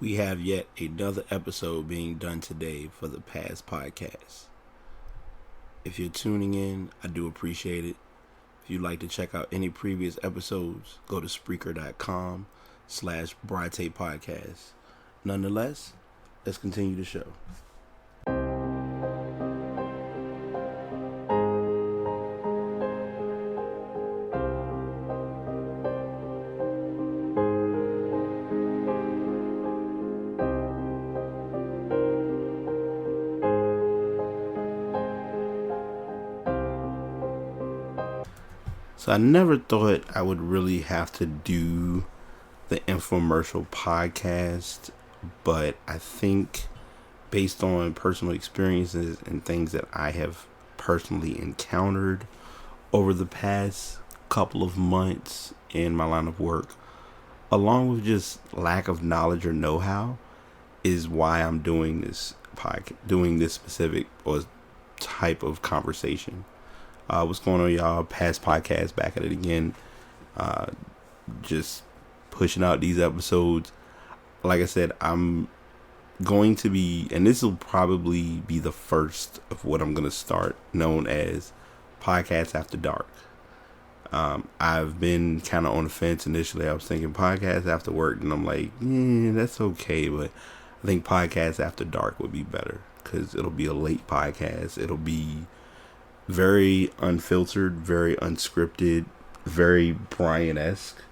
We have yet another episode being done today for the past podcast. If you're tuning in, I do appreciate it. If you'd like to check out any previous episodes, go to Spreaker.com/Brite Podcast. Nonetheless, let's continue the show. So I never thought I would really have to do the infomercial podcast, but I think based on personal experiences and things that I have personally encountered over the past couple of months in my line of work, along with just lack of knowledge or know-how, is why I'm doing this podcast, doing this specific or type of conversation. What's going on, y'all? Past podcast, back at it again. Just pushing out these episodes. Like I said, I'm going to be, and this will probably be the first of what I'm going to start known as Podcasts After Dark. I've been kind of on the fence initially. I was thinking Podcasts After Work, and I'm like, that's okay, but I think Podcasts After Dark would be better because it'll be a late podcast. It'll be very unfiltered, very unscripted, very Brian-esque,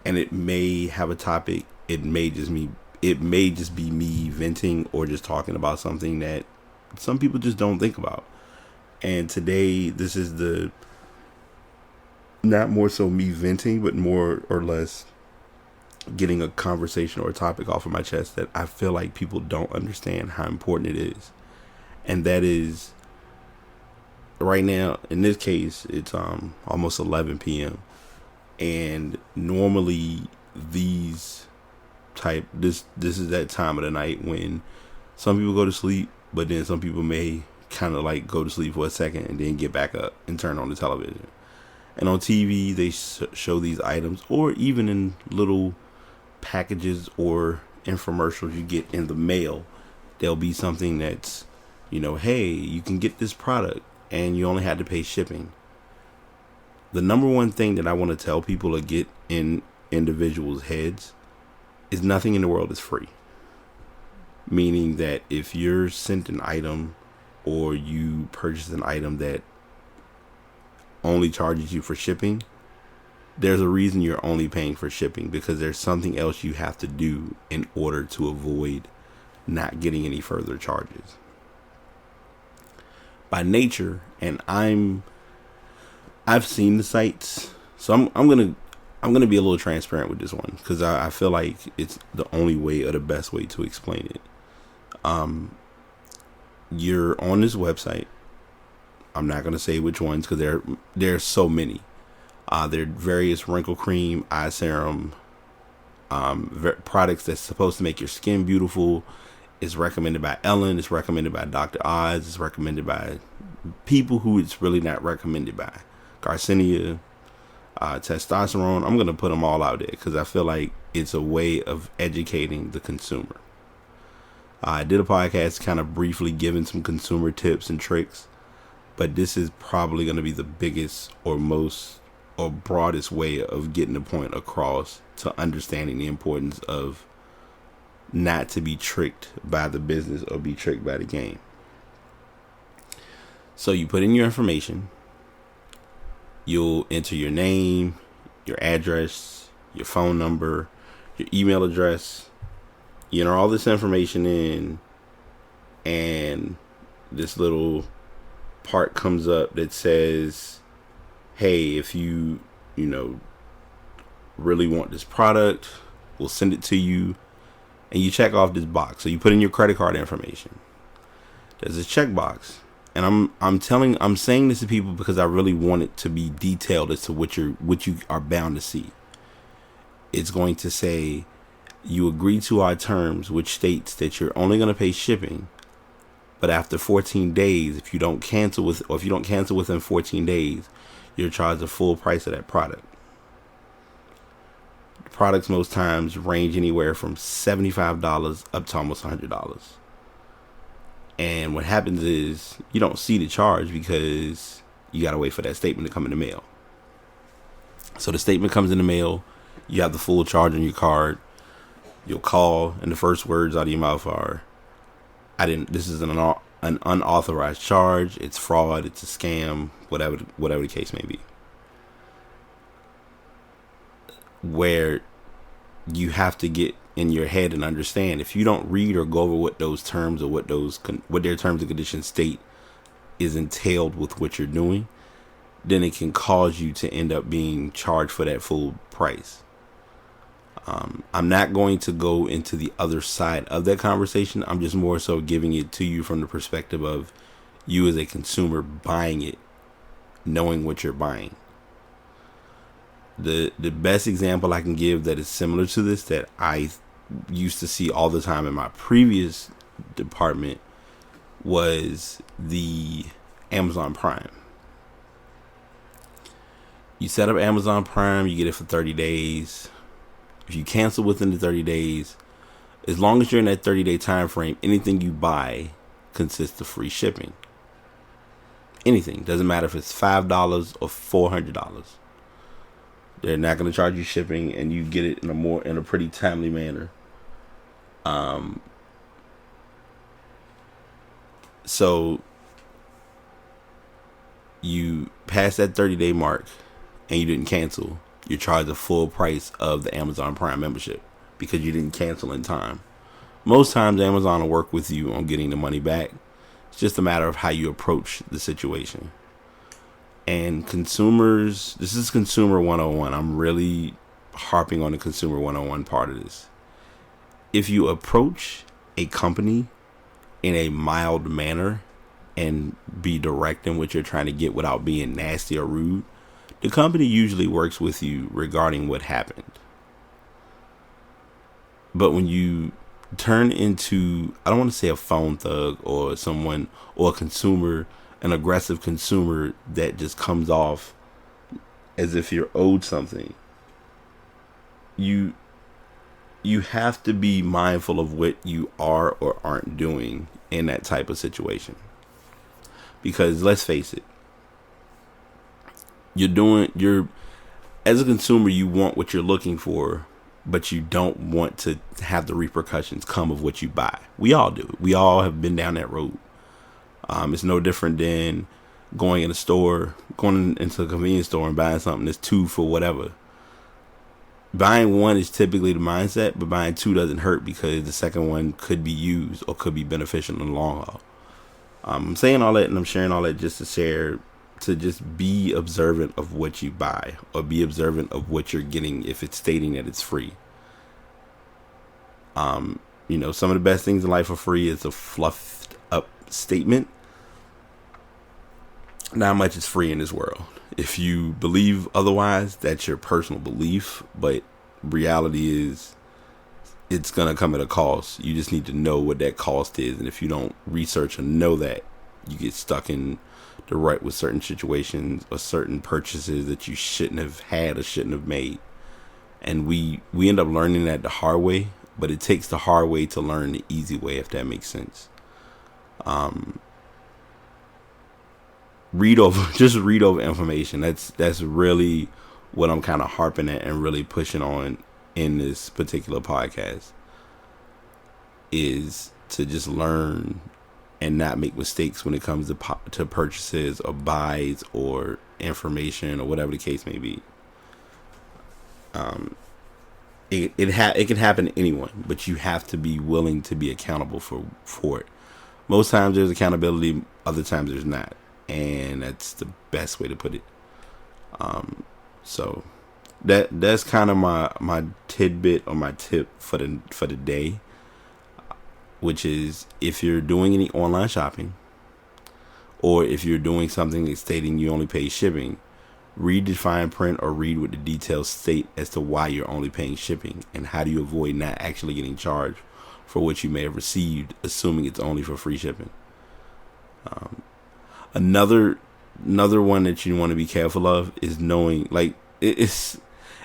and it may have a topic. It may just be me venting or just talking about something that some people just don't think about. And today, this is the not more so me venting, but more or less getting a conversation or a topic off of my chest that I feel like people don't understand how important it is, and that is. Right now, in this case, it's almost 11 p.m. and normally this is that time of the night when some people go to sleep, but then some people may kind of like go to sleep for a second and then get back up and turn on the television. And on TV, they show these items, or even in little packages or infomercials you get in the mail. There'll be something that's, hey, you can get this product and you only had to pay shipping. The number one thing that I want to tell people to get in individuals' heads is nothing in the world is free. Meaning that if you're sent an item or you purchase an item that only charges you for shipping, there's a reason you're only paying for shipping, because there's something else you have to do in order to avoid not getting any further charges. By nature, and I've seen the sites, so I'm gonna be a little transparent with this one because I feel like it's the only way or the best way to explain it. You're on this website. I'm not gonna say which ones because there's so many. There are various wrinkle cream, eye serum, products that's supposed to make your skin beautiful. It's recommended by Ellen. It's recommended by Dr. Oz. It's recommended by people who it's really not recommended by. Garcinia, testosterone. I'm going to put them all out there because I feel like it's a way of educating the consumer. I did a podcast kind of briefly giving some consumer tips and tricks, but this is probably going to be the biggest or most or broadest way of getting the point across to understanding the importance of not to be tricked by the business or be tricked by the game. So you put in your information. You'll enter your name, your address, your phone number, your email address. You enter all this information in, and this little part comes up that says, hey, if you really want this product, we'll send it to you. And you check off this box. So you put in your credit card information. There's a checkbox. And I'm saying this to people because I really want it to be detailed as to what you are bound to see. It's going to say, you agree to our terms, which states that you're only going to pay shipping, but after 14 days, if you don't cancel within 14 days, you're charged the full price of that product. products most times range anywhere from $75 up to almost $100. And what happens is you don't see the charge because you got to wait for that statement to come in the mail. So the statement comes in the mail. You have the full charge on your card. You'll call, and the first words out of your mouth are, this is an unauthorized charge. It's fraud. It's a scam, whatever the case may be. Where you have to get in your head and understand, if you don't read or go over what those terms or what their terms and conditions state is entailed with what you're doing, then it can cause you to end up being charged for that full price. I'm not going to go into the other side of that conversation. I'm just more so giving it to you from the perspective of you as a consumer buying it, knowing what you're buying. The best example I can give that is similar to this, that I used to see all the time in my previous department, was the Amazon Prime. You set up Amazon Prime, you get it for 30 days. If you cancel within the 30 days, as long as you're in that 30-day time frame, anything you buy consists of free shipping. Anything. Doesn't matter if it's $5 or $400. They're not going to charge you shipping, and you get it in a pretty timely manner. So you pass that 30-day mark and you didn't cancel, you're charged the full price of the Amazon Prime membership because you didn't cancel in time. Most times Amazon will work with you on getting the money back. It's just a matter of how you approach the situation. And consumers, this is consumer 101. I'm really harping on the consumer 101 part of this. If you approach a company in a mild manner and be direct in what you're trying to get without being nasty or rude, the company usually works with you regarding what happened. But when you turn into, I don't want to say a phone thug or someone or a consumer, an aggressive consumer that just comes off as if you're owed something, you have to be mindful of what you are or aren't doing in that type of situation. Because let's face it, you're as a consumer, you want what you're looking for, but you don't want to have the repercussions come of what you buy. We all do. We all have been down that road. It's no different than going into a convenience store and buying something that's 2 for whatever. Buying 1 is typically the mindset, but buying 2 doesn't hurt because the second one could be used or could be beneficial in the long haul. I'm saying all that and I'm sharing all that just to share, to just be observant of what you buy or be observant of what you're getting if it's stating that it's free. Some of the best things in life are free is a fluffed up statement. Not much is free in this world. If you believe otherwise, that's your personal belief, but reality is it's going to come at a cost. You just need to know what that cost is. And if you don't research and know that, you get stuck in the rut with certain situations or certain purchases that you shouldn't have had or shouldn't have made. And we end up learning that the hard way, but it takes the hard way to learn the easy way, if that makes sense. Read over information. That's really what I'm kind of harping at and really pushing on in this particular podcast, is to just learn and not make mistakes when it comes to purchases or buys or information or whatever the case may be. It can happen to anyone, but you have to be willing to be accountable for it. Most times there's accountability, other times there's not, and that's the best way to put it. So that's kind of my tidbit or my tip for the day, which is, if you're doing any online shopping or if you're doing something that's stating you only pay shipping, read the fine print or read what the details state as to why you're only paying shipping and how do you avoid not actually getting charged for what you may have received, assuming it's only for free shipping. Another one that you want to be careful of is knowing, like, it's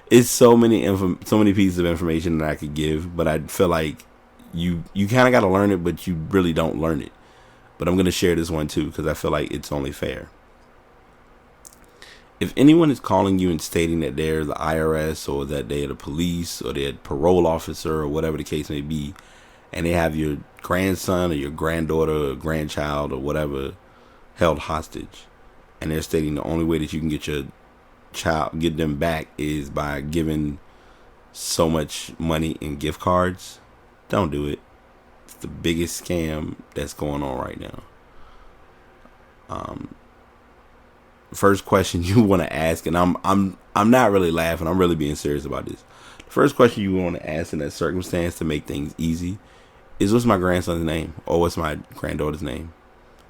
it's so many pieces of information that I could give, but I feel like you kind of got to learn it, but you really don't learn it. But I'm going to share this one too because I feel like it's only fair. If anyone is calling you and stating that they're the IRS or that they're the police or they're a parole officer or whatever the case may be, and they have your grandson or your granddaughter or grandchild or whatever held hostage, and they're stating the only way that you can get them back is by giving so much money in gift cards, don't do it. It's the biggest scam that's going on right now. First question you want to ask, and I'm not really laughing, I'm really being serious about this. The first question you want to ask in that circumstance to make things easy is, what's my grandson's name or what's my granddaughter's name?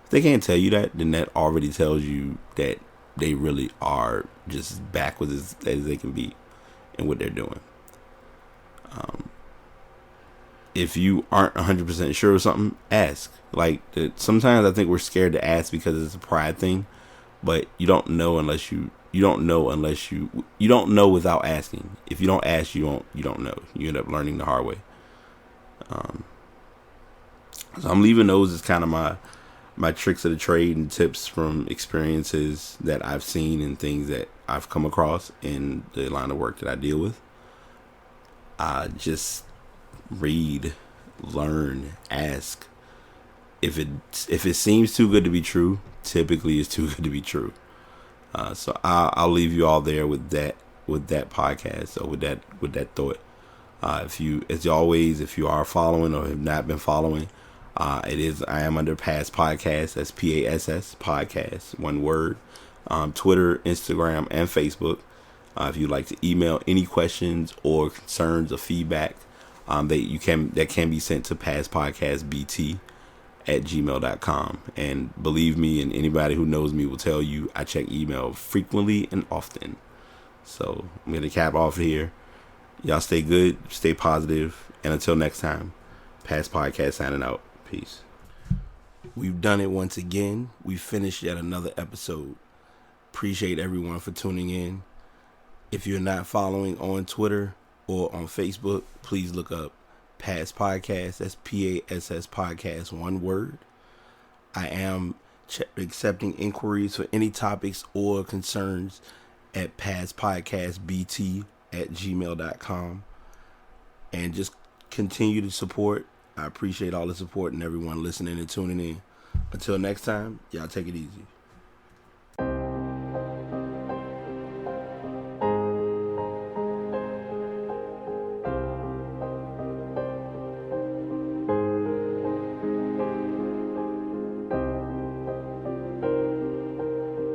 If they can't tell you that, then that already tells you that they really are just backwards as they can be in what they're doing. If you aren't 100% sure of something, ask. Like, sometimes I think we're scared to ask because it's a pride thing, but you don't know unless you don't know without asking. If you don't ask, you don't know. You end up learning the hard way. So I'm leaving those as kind of my tricks of the trade and tips from experiences that I've seen and things that I've come across in the line of work that I deal with. Just read, learn, ask. If it seems too good to be true, typically it's too good to be true. So I'll leave you all there with that podcast or with that thought. If you are following or have not been following, I am under Pass Podcast. That's PASS Podcast, one word. Twitter, Instagram, and Facebook. If you'd like to email any questions or concerns or feedback, that can be sent to passpodcastbt@gmail.com. And believe me, and anybody who knows me will tell you, I check email frequently and often. So I'm gonna cap off here. Y'all stay good, stay positive, and until next time, Pass Podcast signing out. Peace. We've done it once again. We finished yet another episode. Appreciate everyone for tuning in. If you're not following on Twitter or on Facebook, please look up Pass Podcast. That's PASS Podcast, one word. I am accepting inquiries for any topics or concerns at passpodcastbt@gmail.com. And just continue to support. I appreciate all the support and everyone listening and tuning in. Until next time, y'all take it easy.